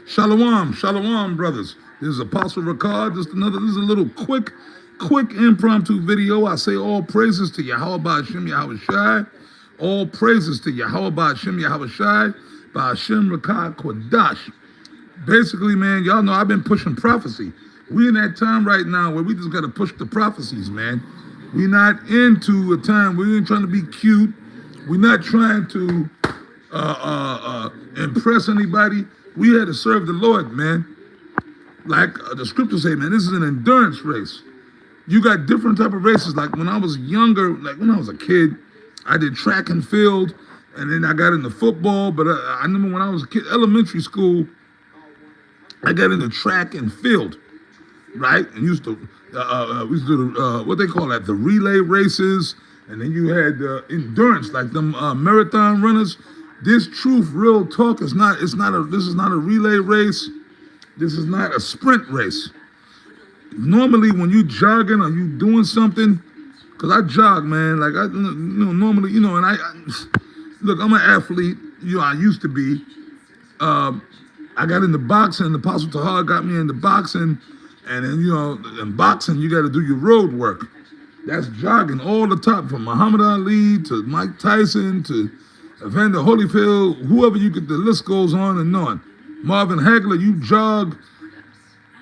Shalom, shalom, brothers. This is Apostle Ricard. This is a little quick impromptu video. I say all praises to Yahweh Hashem Yahweh Shai. All praises to Yahweh Hashem Yahweh Shai. By Hashem Ricard Kodash. Basically, man, y'all know I've been pushing prophecy. We in that time right now where we just got to push the prophecies, man. We not into a time, we ain't trying to be cute. We're not trying to impress anybody. We had to serve the Lord, man. Like the scriptures say, man, this is an endurance race. You got different type of races. Like when I was younger, like when I was a kid, I did track and field, and then I got into football. But I remember when I was a kid, elementary school, I got into track and field, right? And we used to do what they call that, the relay races, and then you had endurance, like them marathon runners. This truth, real talk, this is not a relay race. This is not a sprint race. Normally, when you jogging or you doing something, cause I jog, man. Like normally, and I look, I'm an athlete. I used to be. I got into boxing. The Apostle Tahar got me into boxing, and then in boxing you got to do your road work. That's jogging all the time, from Muhammad Ali to Mike Tyson to Evander Holyfield, whoever you get, the list goes on and on. Marvin Hagler, you jog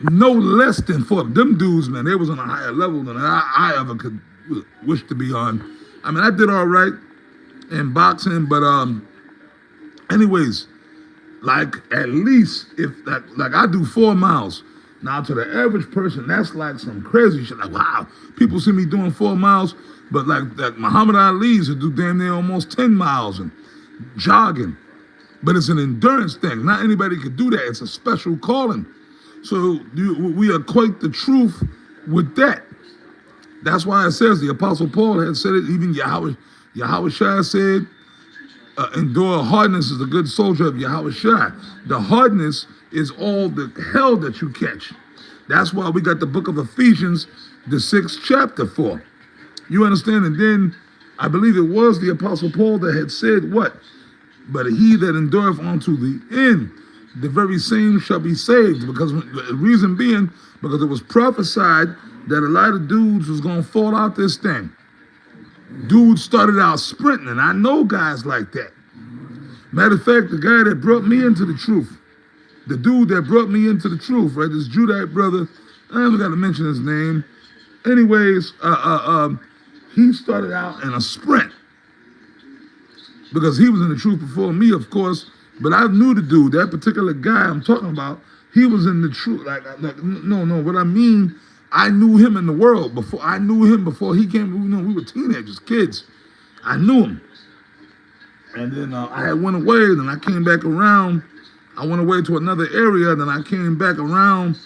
no less than 40. Them dudes, man, they was on a higher level than I ever could wish to be on. I mean, I did all right in boxing, but anyways, like at least if like I do 4 miles. Now to the average person, that's like some crazy shit. Like, wow, people see me doing 4 miles, but like Muhammad Ali's who do damn near almost 10 miles and jogging. But it's an endurance thing. Not anybody could do that. It's a special calling. So we equate the truth with that. That's why it says, the Apostle Paul had said it, even Yahweh Shai said, endure hardness as a good soldier of Yahweh Shai. The hardness is all the hell that you catch. That's why we got the book of Ephesians, the 6th chapter for. You understand? And then I believe it was the Apostle Paul that had said what? But he that endureth unto the end, the very same shall be saved. Because the reason being, because it was prophesied that a lot of dudes was going to fall out this thing. Dudes started out sprinting, and I know guys like that. Matter of fact, the guy that brought me into the truth, the dude that brought me into the truth, right, this Judite brother, I haven't got to mention his name. Anyways, he started out in a sprint because he was in the truth before me, of course, but I knew the dude, that particular guy I'm talking about, he was in the truth. No, what I mean, I knew him in the world before. I knew him before he came. We were teenagers, kids. I knew him. And then I had went away, then I came back around. I went away to another area, then I came back around,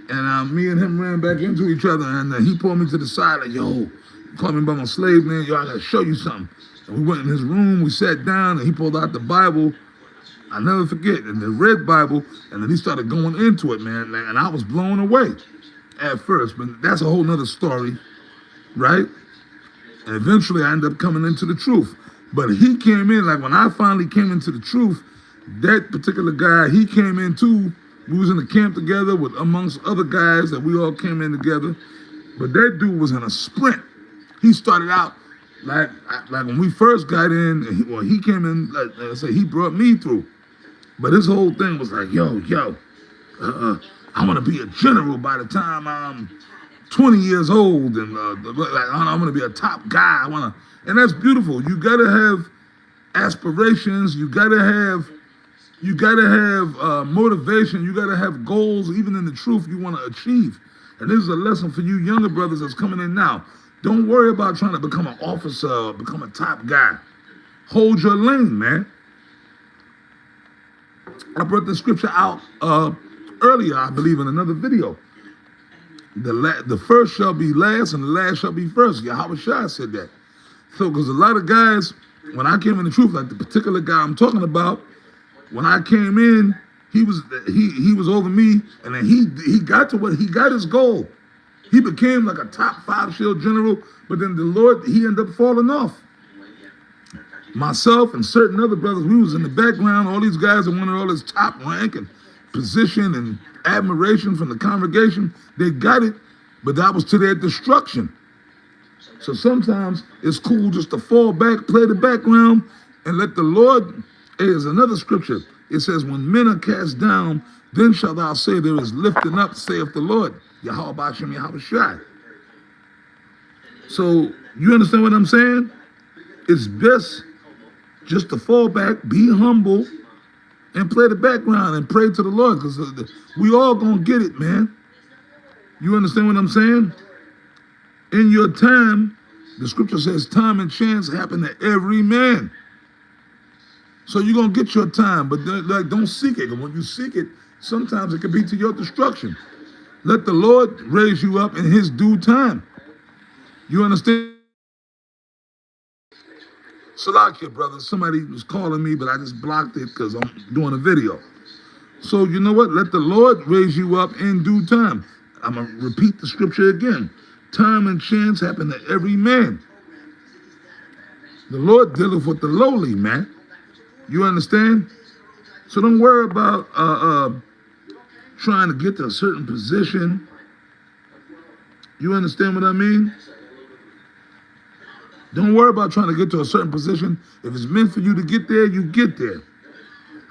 and me and him ran back into each other, and he pulled me to the side, like, yo, he called me by my slave name, yo, I gotta show you something. And we went in his room, we sat down, and he pulled out the Bible. I never forget, and the red Bible, and then he started going into it, man, and I was blown away at first, but that's a whole nother story, right? And eventually I ended up coming into the truth. But he came in, like when I finally came into the truth, that particular guy, he came in too. We was in the camp together with amongst other guys that we all came in together. But that dude was in a sprint. He started out like when we first got in, he came in, like I said, he brought me through. But his whole thing was like, yo, I want to be a general by the time I'm 20 years old, and I want to be a top guy. And that's beautiful. You gotta have aspirations. You gotta have motivation. You gotta have goals, even in the truth you want to achieve. And this is a lesson for you younger brothers that's coming in now. Don't worry about trying to become an officer or become a top guy. Hold your lane, man. I brought the scripture out earlier, I believe, in another video. The first shall be last, and the last shall be first. Yahweh Shai said that. So, because a lot of guys, when I came in the truth, like the particular guy I'm talking about, when I came in, he was over me, and then he got his goal. He became like a top 5 shield general, but then the Lord, he ended up falling off. Myself and certain other brothers, we was in the background. All these guys that wanted all this top rank and position and admiration from the congregation. They got it, but that was to their destruction. So sometimes it's cool just to fall back, play the background, and let the Lord. There's another scripture. It says, when men are cast down, then shalt thou say, there is lifting up, saith the Lord. Yahweh Bashem Yahweh Shai. So you understand what I'm saying? It's best just to fall back, be humble, and play the background and pray to the Lord, because we all gonna get it, man. You understand what I'm saying? In your time, the scripture says time and chance happen to every man. So you're gonna get your time, but don't seek it. And when you seek it, sometimes it can be to your destruction. Let the Lord raise you up in his due time. You understand? Salakia, brother. Somebody was calling me, but I just blocked it because I'm doing a video. So you know what? Let the Lord raise you up in due time. I'm going to repeat the scripture again. Time and chance happen to every man. The Lord dealeth with the lowly, man. You understand? So don't worry about trying to get to a certain position. You understand what I mean? Don't worry about trying to get to a certain position. If it's meant for you to get there, you get there.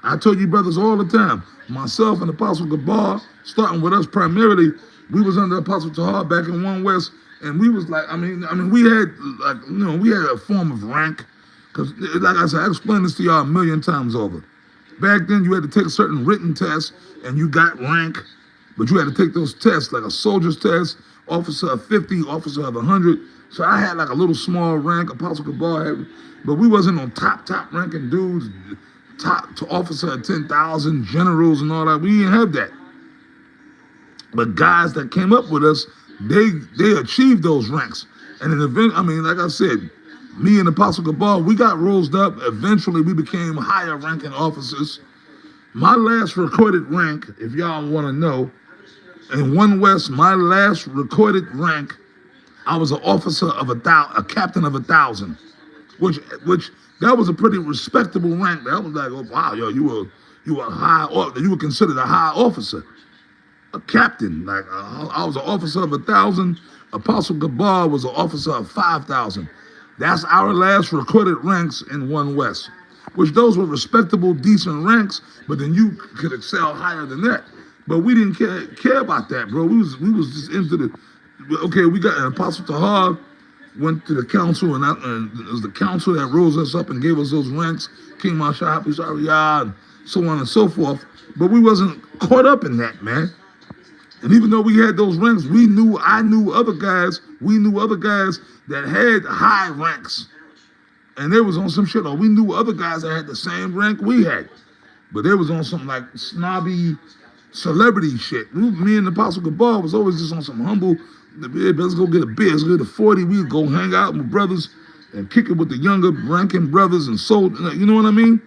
I told you brothers all the time, myself and Apostle Gabar, starting with us primarily, we was under Apostle Tahar back in One West, and we was like, I mean, we had we had a form of rank, because like I said, I explained this to y'all a million times over. Back then, you had to take a certain written test, and you got rank, but you had to take those tests, like a soldier's test, officer of 50, officer of 100. So I had like a little small rank, Apostle Gabar had, but we wasn't on top ranking dudes, top to officer of 10,000, generals and all that. We didn't have that. But guys that came up with us, they achieved those ranks. And in event, like I said, me and Apostle Gabar, we got rose up. Eventually, we became higher ranking officers. My last recorded rank, if y'all want to know, in One West, my last recorded rank, I was an officer of a captain of 1,000, which that was a pretty respectable rank. That was like, oh, wow, yo, you were considered a high officer, a captain. Like I was an officer of 1,000. Apostle Gabar was an officer of 5,000. That's our last recorded ranks in One West, which those were respectable, decent ranks. But then you could excel higher than that. But we didn't care about that, bro. We was just into the. Okay, we got an Apostle Tahar went to the council, and it was the council that rose us up and gave us those ranks, King Mashah, and so on and so forth. But we wasn't caught up in that, man. And even though we had those ranks, we knew other guys that had high ranks. And they was on some shit, or we knew other guys that had the same rank we had. But they was on some like snobby celebrity shit. Me and the Apostle Gabar was always just on some humble, let's go get a beer, let's go get a 40, we'd go hang out with brothers and kick it with the younger ranking brothers and so, you know what I mean?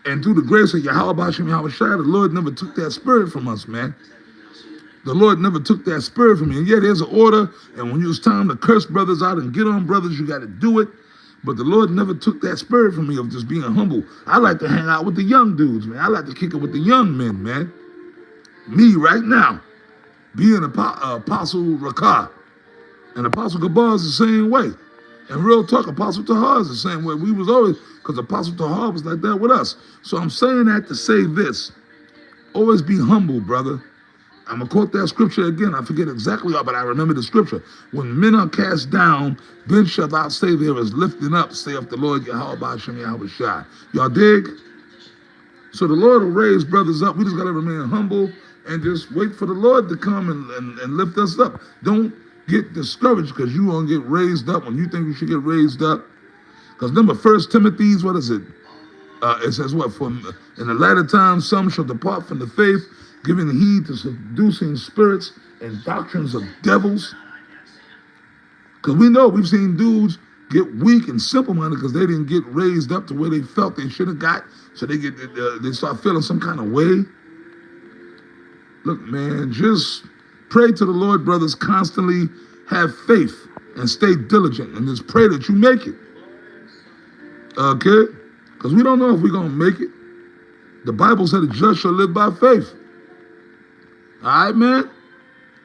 And through the grace of Yahweh Bashem Yahweh Shai, the Lord never took that spirit from us, man. The Lord never took that spirit from me. And yeah, there's an order, and when it's time to curse brothers out and get on brothers, you got to do it. But the Lord never took that spirit from me of just being humble. I like to hang out with the young dudes, man. I like to kick it with the young men, man. Me right now, being Apostle Rakah, and Apostle Gabar is the same way. And real talk, Apostle Tahar is the same way. We was always, because Apostle Tahar was like that with us. So I'm saying that to say this. Always be humble, brother. I'm going to quote that scripture again. I forget exactly how, but I remember the scripture. When men are cast down, then shalt thou say there is lifting up, saith the Lord Yahweh Bashem Yahweh Shai. Y'all dig? So the Lord will raise brothers up. We just got to remain humble and just wait for the Lord to come and lift us up. Don't get discouraged because you won't get raised up when you think you should get raised up. Because remember, 1 Timothy, what is it? It says what? For in the latter times, some shall depart from the faith, giving heed to seducing spirits and doctrines of devils. Because we know we've seen dudes get weak and simple-minded because they didn't get raised up to where they felt they should have got. So they start feeling some kind of way. Look, man, just pray to the Lord, brothers, constantly have faith and stay diligent and just pray that you make it. Okay? Because we don't know if we're going to make it. The Bible said the just shall live by faith. All right, man?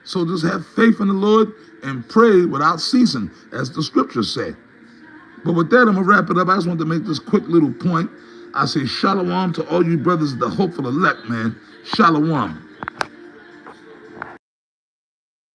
So just have faith in the Lord and pray without ceasing, as the scriptures say. But with that, I'm going to wrap it up. I just want to make this quick little point. I say shalom to all you brothers, the hopeful elect, man. Shalom.